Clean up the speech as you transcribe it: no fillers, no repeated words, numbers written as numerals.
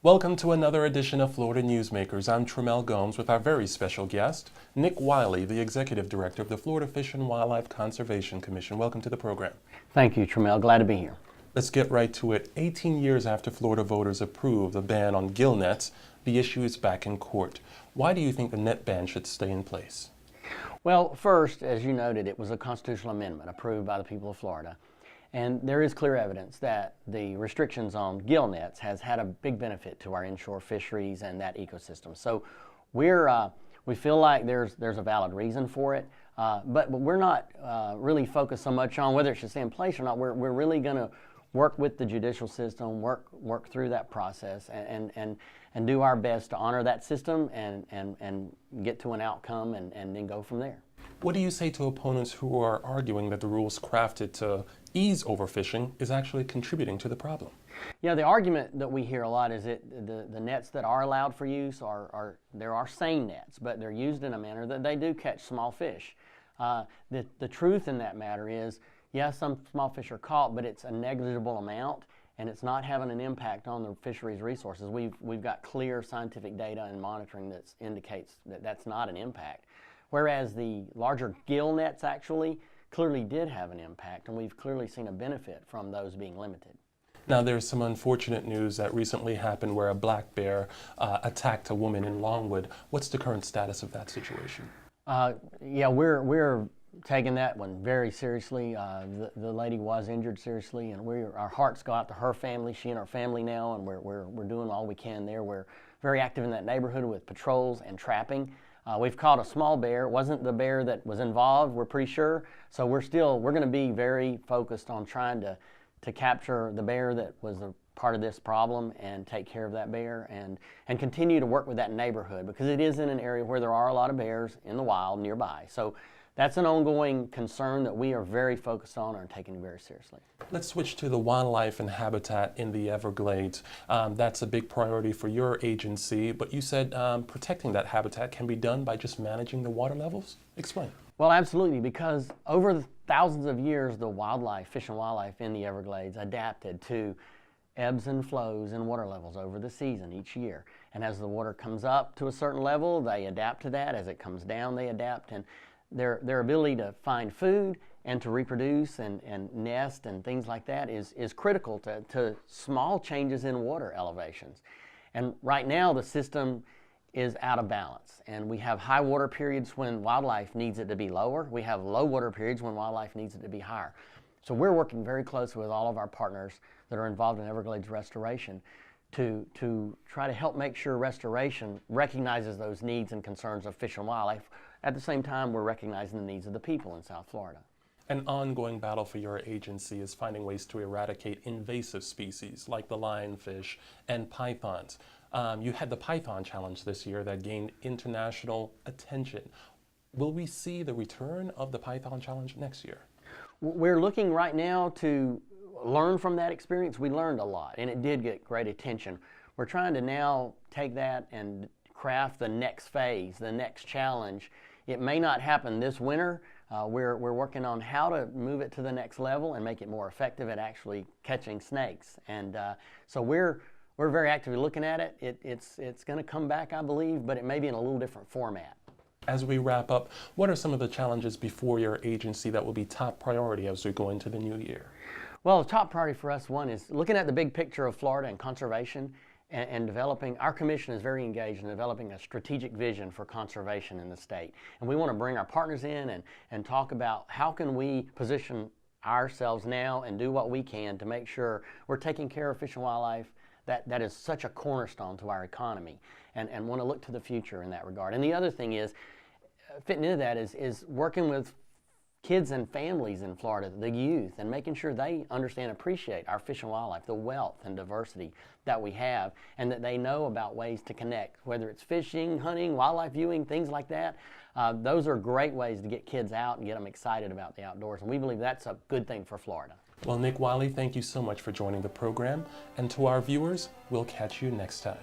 Welcome to another edition of Florida Newsmakers. I'm Trimmel Gomes with our very special guest, Nick Wiley, the Executive Director of the Florida Fish and Wildlife Conservation Commission. Welcome to the program. Thank you, Trimmel. Glad to be here. Let's get right to it. 18 years after Florida voters approved a ban on gill nets, the issue is back in court. Why do you think the net ban should stay in place? Well, first, as you noted, it was a constitutional amendment approved by the people of Florida. And there is clear evidence that the restrictions on gill nets has had a big benefit to our inshore fisheries and that ecosystem. So we feel like there's a valid reason for it, but we're not really focused so much on whether it should stay in place or not. We're really going to work with the judicial system, work through that process, and do our best to honor that system and get to an outcome and then go from there. What do you say to opponents who are arguing that the rules crafted to ease overfishing is actually contributing to the problem? Yeah, the argument that we hear a lot is that the nets that are allowed for use there are seine nets, but they're used in a manner that they do catch small fish. The truth in that matter is, yes, some small fish are caught, but it's a negligible amount, and it's not having an impact on the fisheries resources. We've got clear scientific data and monitoring that indicates that that's not an impact. Whereas the larger gill nets actually clearly did have an impact, and we've clearly seen a benefit from those being limited. Now, there's some unfortunate news that recently happened where a black bear attacked a woman in Longwood. What's the current status of that situation? Yeah, we're taking that one very seriously. The lady was injured seriously, and our hearts go out to her family, she and her family now, and we're doing all we can there. We're very active in that neighborhood with patrols and trapping. We've caught a small bear. It wasn't the bear that was involved, we're pretty sure. So we're going to be very focused on trying to capture the bear that was a part of this problem and take care of that bear and continue to work with that neighborhood, because it is in an area where there are a lot of bears in the wild nearby. So that's an ongoing concern that we are very focused on and taking very seriously. Let's switch to the wildlife and habitat in the Everglades. That's a big priority for your agency, but you said protecting that habitat can be done by just managing the water levels? Explain. Well, absolutely, because over the thousands of years, the wildlife, fish and wildlife in the Everglades adapted to ebbs and flows in water levels over the season each year. And as the water comes up to a certain level, they adapt to that. As it comes down, they adapt. And their ability to find food and to reproduce and nest and things like that is critical to small changes in water elevations. And right now the system is out of balance, and we have high water periods when wildlife needs it to be lower. We have low water periods when wildlife needs it to be higher. So we're working very closely with all of our partners that are involved in Everglades restoration to try to help make sure restoration recognizes those needs and concerns of fish and wildlife. At the same time, we're recognizing the needs of the people in South Florida. An ongoing battle for your agency is finding ways to eradicate invasive species like the lionfish and pythons. You had the Python Challenge this year that gained international attention. Will we see the return of the Python Challenge next year? We're looking right now to learn from that experience. We learned a lot, and it did get great attention. We're trying to now take that and craft the next phase, the next challenge. It may not happen this winter. We're working on how to move it to the next level and make it more effective at actually catching snakes. And so we're very actively looking at it. It's going to come back, I believe, but it may be in a little different format. As we wrap up, what are some of the challenges before your agency that will be top priority as we go into the new year? Well, the top priority for us, one, is looking at the big picture of Florida and conservation and developing. Our commission is very engaged in developing a strategic vision for conservation in the state. And we want to bring our partners in and talk about how can we position ourselves now and do what we can to make sure we're taking care of fish and wildlife. That is such a cornerstone to our economy, and want to look to the future in that regard. And the other thing is, fitting into that is working with kids and families in Florida, the youth, and making sure they understand and appreciate our fish and wildlife, the wealth and diversity that we have, and that they know about ways to connect, whether it's fishing, hunting, wildlife viewing, things like that. Those are great ways to get kids out and get them excited about the outdoors, and we believe that's a good thing for Florida. Well, Nick Wiley, thank you so much for joining the program, and to our viewers, we'll catch you next time.